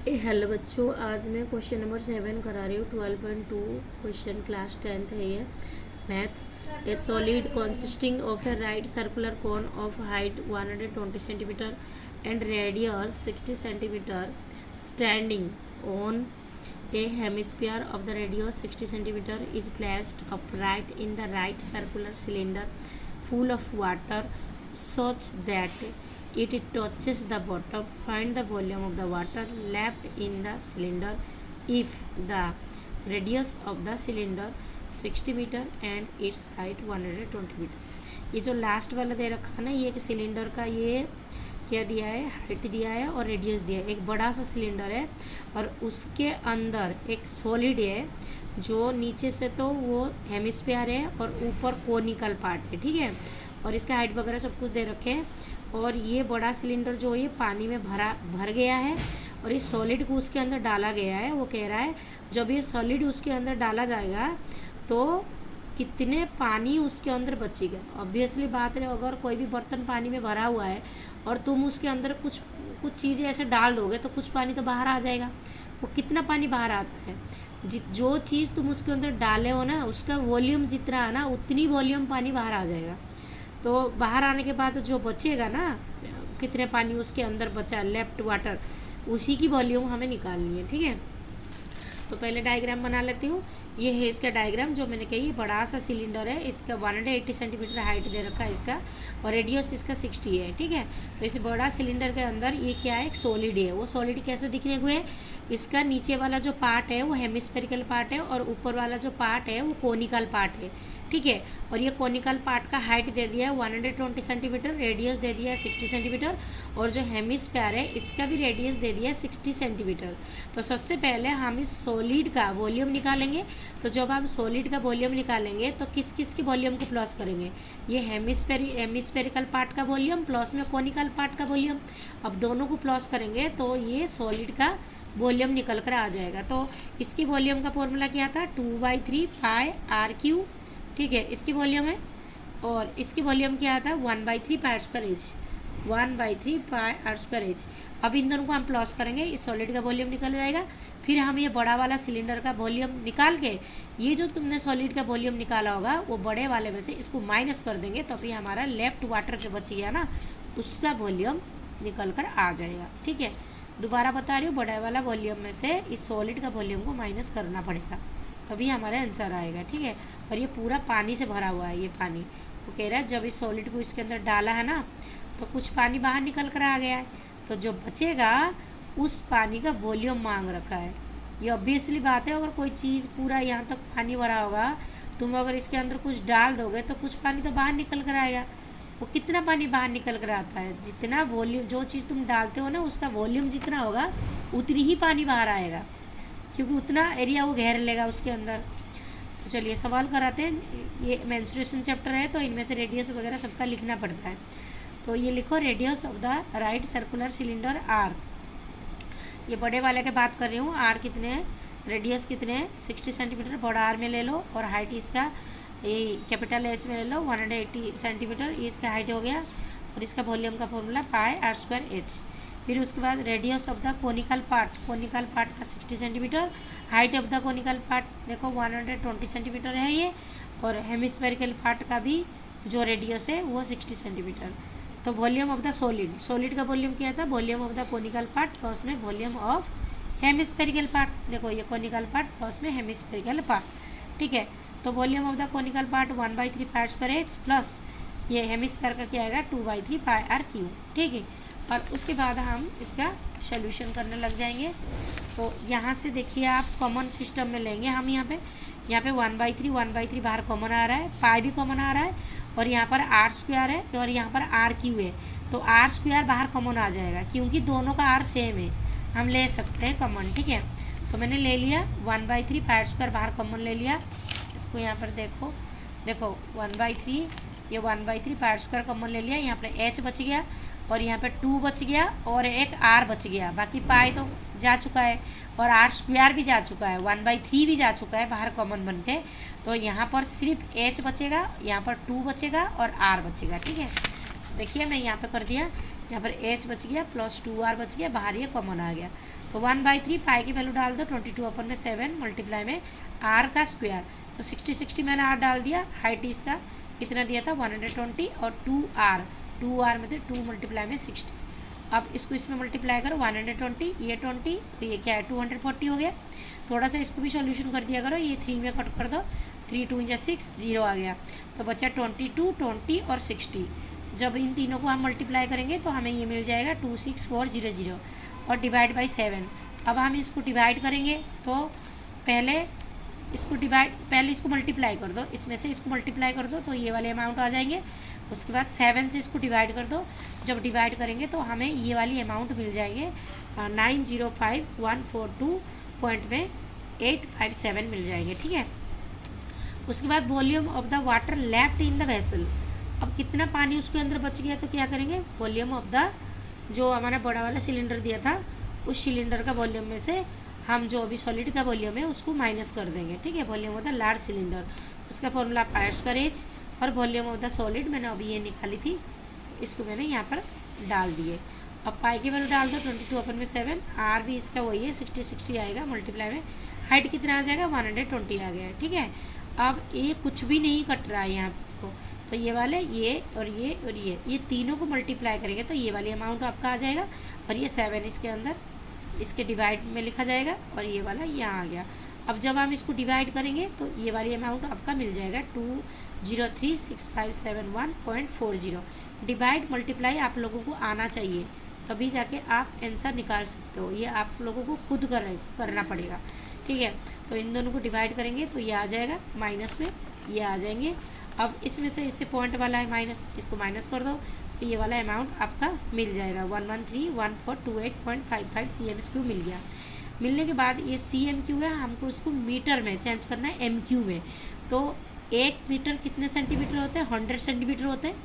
Hello बच्चों, आज मैं क्वेश्चन नंबर 7 करा रही हूँ। 12.2 क्वेश्चन, क्लास 10th है ये, math. A solid consisting of A right circular cone of height 120 centimetre and radius 60 centimetre standing on a hemisphere of the radius 60 centimeter is placed upright in the right circular cylinder full of water such that it touches the bottom. Find the volume of the water left in the cylinder if the radius of the cylinder 60 metre and it's height 120 metre. ये जो last वाला दे रखा है ना, ये एक cylinder का ये क्या दिया है, हाइट दिया है और रेडियस दिया है। एक बड़ा सा सिलेंडर है और उसके अंदर एक सॉलिड है जो नीचे से तो वो हेमिस्फीयर है और ऊपर कोनिकल पार्ट है, ठीक है। और इसका हाइट वगैरह सब कुछ दे रखे हैं। और ये बड़ा सिलेंडर जो ये पानी में भर गया है और इस सॉलिड को उसके अंदर डाला गया है। वो कह रहा है जब ये सॉलिड उसके अंदर डाला जाएगा तो कितने पानी उसके अंदर बचेगा। ऑब्वियसली बात है, अगर कोई भी बर्तन पानी में भरा हुआ है और तुम उसके अंदर कुछ चीज़ें ऐसे डाल दोगे तो कुछ पानी तो बाहर आ जाएगा। वो कितना पानी बाहर आता है, जो चीज़ तुम उसके अंदर डाले हो ना, उसका वॉल्यूम जितना है ना उतनी वॉल्यूम पानी बाहर आ जाएगा। तो बाहर आने के बाद जो बचेगा ना, कितने पानी उसके अंदर बचा, लेफ्ट वाटर, उसी की वॉल्यूम हमें निकालनी है, ठीक है। तो पहले डायग्राम बना लेती हूँ। ये है इसका डायग्राम जो मैंने कही, बड़ा सा सिलेंडर है, इसका 180 सेंटीमीटर हाइट दे रखा है इसका और रेडियस इसका 60 है, ठीक है। तो इस बड़ा सिलेंडर के अंदर ये क्या है, एक सॉलिड है। वो सॉलिड कैसे दिखने को है, इसका नीचे वाला जो पार्ट है वो हेमिस्फेरिकल पार्ट है और ऊपर वाला जो पार्ट है वो कोनिकल पार्ट है, ठीक है। और ये कोनिकल पार्ट का हाइट दे दिया है 120 सेंटीमीटर, रेडियस दे दिया है 60 सेंटीमीटर और जो हेमिस्फीयर है इसका भी रेडियस दे दिया है 60 सेंटीमीटर। तो सबसे पहले हम इस सॉलिड का वॉल्यूम निकालेंगे। तो जब हम सॉलिड का वॉल्यूम निकालेंगे तो किस किस के वॉल्यूम को प्लस करेंगे, ये हेमिस्फेरिकल पार्ट का वॉल्यूम प्लस में कोनिकल पार्ट का वॉल्यूम। अब दोनों को प्लस करेंगे तो ये सॉलिड का वॉल्यूम निकल कर आ जाएगा। तो इसकी वॉल्यूम का फॉर्मूला क्या था, 2/3 पाई आर क्यू, ठीक है, इसकी वॉल्यूम है। और इसकी वॉल्यूम क्या आता है, 1/3 pi r square h, 1/3 pi r square h. अब इन दोनों को हम प्लस करेंगे, इस सॉलिड का वॉल्यूम निकल जाएगा। फिर हम ये बड़ा वाला सिलेंडर का वॉल्यूम निकाल के, ये जो तुमने सॉलिड का वॉल्यूम निकाला होगा वो बड़े वाले में से इसको माइनस कर देंगे, तो फिर हमारा लेफ्ट वाटर जो बच गया ना उसका वॉल्यूम निकल कर आ जाएगा, ठीक है। दोबारा बता रही हूँ, बड़ा वाला वॉल्यूम में से इस सॉलिड का वॉल्यूम को माइनस करना पड़ेगा, तभी हमारा आंसर आएगा, ठीक है। और ये पूरा पानी से भरा हुआ है, ये पानी। वो कह रहा है जब इस सॉलिड को इसके अंदर डाला है ना तो कुछ पानी बाहर निकल कर आ गया है, तो जो बचेगा उस पानी का वॉल्यूम मांग रखा है। ये ऑब्वियसली बात है, अगर कोई चीज़ पूरा यहाँ तक पानी भरा होगा, तुम अगर इसके अंदर कुछ डाल दोगे तो कुछ पानी तो बाहर निकल कर आएगा। वो कितना पानी बाहर निकल कर आता है, जितना वॉल्यूम, जो चीज़ तुम डालते हो ना उसका वॉल्यूम जितना होगा उतनी ही पानी बाहर आएगा, क्योंकि उतना एरिया वो घेर लेगा उसके अंदर। तो चलिए सवाल कराते हैं। ये मेंस्ट्रुएशन चैप्टर है तो इनमें से रेडियस वगैरह सबका लिखना पड़ता है। तो ये लिखो, radius of the right circular cylinder R. ये बड़े वाले के बात कर रही हूँ, आर कितने हैं, रेडियस कितने हैं, 60 सेंटीमीटर बड़ा आर में ले लो, और हाइट इसका ये कैपिटल एच में ले लो 180 सेंटीमीटर, ये इसका हाइट हो गया। और इसका वॉल्यूम का formula pi r square h. फिर उसके बाद radius of the conical part का 60 centimetre, height of the conical part देखो 120 सेंटीमीटर है ये, और हेमिस्फेरिकल पार्ट का भी जो रेडियस है वो 60 सेंटीमीटर। तो वॉल्यूम ऑफ द सॉलिड का वॉल्यूम क्या था, volume of the conical part plus में वॉल्यूम ऑफ हेमिस्फेरिकल पार्ट। देखो ये कोनिकल पार्ट प्लस में हेमिस्फेरिकल पार्ट, ठीक है। तो volume of the conical part 1/3 pi r square h plus ये हेमिस्फेयर का क्या आएगा 2/3 पाई आर क्यू, ठीक है। और उसके बाद हम इसका सोल्यूशन करने लग जाएंगे। तो यहाँ से देखिए आप कॉमन सिस्टम में लेंगे हम, यहाँ पे 1/3 बाहर कॉमन आ रहा है, पाई भी कॉमन आ रहा है, और यहाँ पर आर स्क्वायर है और यहाँ पर आर क्यू है। तो आर स्क्वायर बाहर कॉमन आ जाएगा क्योंकि दोनों का आर सेम है, हम ले सकते हैं कॉमन, ठीक है। तो मैंने ले लिया 1/3 पाई आर स्क्वायर बाहर कॉमन ले लिया। इसको यहाँ पर देखो 1/3, ये 1/3 पाई आर स्क्वायर कॉमन ले लिया। यहाँ पर एच बच गया और यहाँ पे 2 बच गया और एक आर बच गया, बाकी पाई तो जा चुका है और आर स्क्वायर भी जा चुका है, 1/3 भी जा चुका है बाहर कॉमन बन के। तो यहाँ पर सिर्फ एच बचेगा, यहाँ पर 2 बचेगा और आर बचेगा, ठीक है। देखिए मैं यहाँ पे कर दिया, यहाँ पर h बच गया प्लस 2r बच गया, बाहर ये कॉमन आ गया। तो 1/3 पाई की वैल्यू डाल दो, 22/7 मल्टीप्लाई में r का स्क्वायर, तो 60 मैंने r डाल दिया। हाइट इसका कितना दिया था 120 और 2r मतलब 2 मल्टीप्लाई में 60। अब इसको इसमें मल्टीप्लाई करो 120 ये 20 तो ये क्या है 240 हो गया। थोड़ा सा इसको भी सॉल्यूशन कर दिया करो, ये 3 में कट कर दो, 3 2 × 6 0 आ गया। तो बचा 22 20 और 60। जब इन तीनों को हम मल्टीप्लाई करेंगे तो हमें ये मिल जाएगा 26400 और डिवाइड बाई 7। अब हम इसको डिवाइड करेंगे तो पहले इसको मल्टीप्लाई कर दो, इसमें से इसको मल्टीप्लाई कर दो तो ये वाले अमाउंट आ जाएंगे। उसके बाद 7 से इसको डिवाइड कर दो, जब डिवाइड करेंगे तो हमें ये वाली अमाउंट मिल जाएंगे 905142.857 मिल जाएंगे। ठीक है, उसके बाद volume of the water left in the vessel. अब कितना पानी उसके अंदर बच गया तो क्या करेंगे, वॉल्यूम ऑफ द जो हमारा बड़ा वाला सिलेंडर दिया था उस सिलेंडर का वॉल्यूम में से हम जो अभी सॉलिड का वॉल्यूम है उसको माइनस कर देंगे। ठीक है, volume of the large cylinder, उसका फॉर्मूला पाई², और वॉल्यूम ऑफ द सॉलिड मैंने अभी ये निकाली थी, इसको मैंने यहाँ पर डाल दिए। अब पाई की वैल्यू डाल दो 22/7, आर भी इसका वही है 60 आएगा मल्टीप्लाई में, हाइट कितना आ जाएगा 120 आ गया। ठीक है, अब ये कुछ भी नहीं कट रहा है यहाँ को, तो ये वाले ये और ये तीनों को मल्टीप्लाई करेंगे तो ये वाली अमाउंट आपका आ जाएगा, और ये 7 इसके अंदर इसके डिवाइड में लिखा जाएगा, और ये वाला यहाँ आ गया। अब जब हम इसको डिवाइड करेंगे तो ये वाली अमाउंट आपका मिल जाएगा 2036571.40। डिवाइड मल्टीप्लाई आप लोगों को आना चाहिए, तभी जाके आप आंसर निकाल सकते हो, ये आप लोगों को खुद करना पड़ेगा। ठीक है, तो इन दोनों को डिवाइड करेंगे तो ये आ जाएगा, माइनस में ये आ जाएंगे। अब इसमें से इससे पॉइंट वाला है माइनस, इसको माइनस कर दो तो ये वाला अमाउंट आपका मिल जाएगा 1131428.55 cm³ मिल गया। मिलने के बाद ये cm³ है, हमको इसको मीटर में चेंज करना है mq में। तो 1 मीटर कितने सेंटीमीटर होते हैं, 100 सेंटीमीटर होते हैं।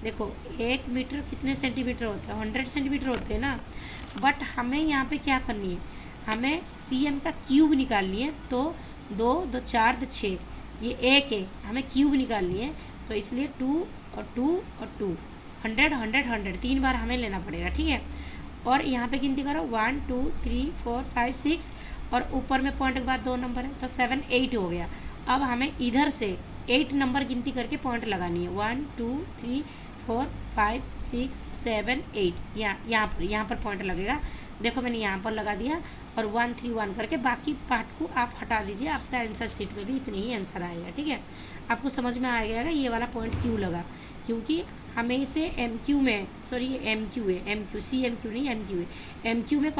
देखो 1 मीटर कितने सेंटीमीटर होते हैं, 100 सेंटीमीटर होते हैं ना। बट हमें यहाँ पे क्या करनी है, हमें cm का क्यूब निकालनी है। तो 2 2 4 2 6 ये 1 है, हमें क्यूब निकालनी है, तो इसलिए 2 और 2 और 2 100 100 100 3 बार हमें लेना पड़ेगा। ठीक है, और यहाँ पे गिनती करो 1 2 3 4 5 6 और ऊपर में पॉइंट के बाद 2 नंबर है तो 7 8 हो गया। अब हमें इधर से 8 नंबर गिनती करके पॉइंट लगानी है, 1 2 3 4 5 6 7 8 यहाँ पर पॉइंट लगेगा। देखो मैंने यहाँ पर लगा दिया, और 1 3 1 करके बाकी पार्ट को आप हटा दीजिए, आपका आंसर शीट में भी इतनी ही आंसर आएगा। ठीक है, आपको समझ में आ गया ये वाला पॉइंट क्यों लगा, क्योंकि हमें इसे MQ में, सॉरी ये MQ है, MQ CMQ नहीं MQ है, MQ में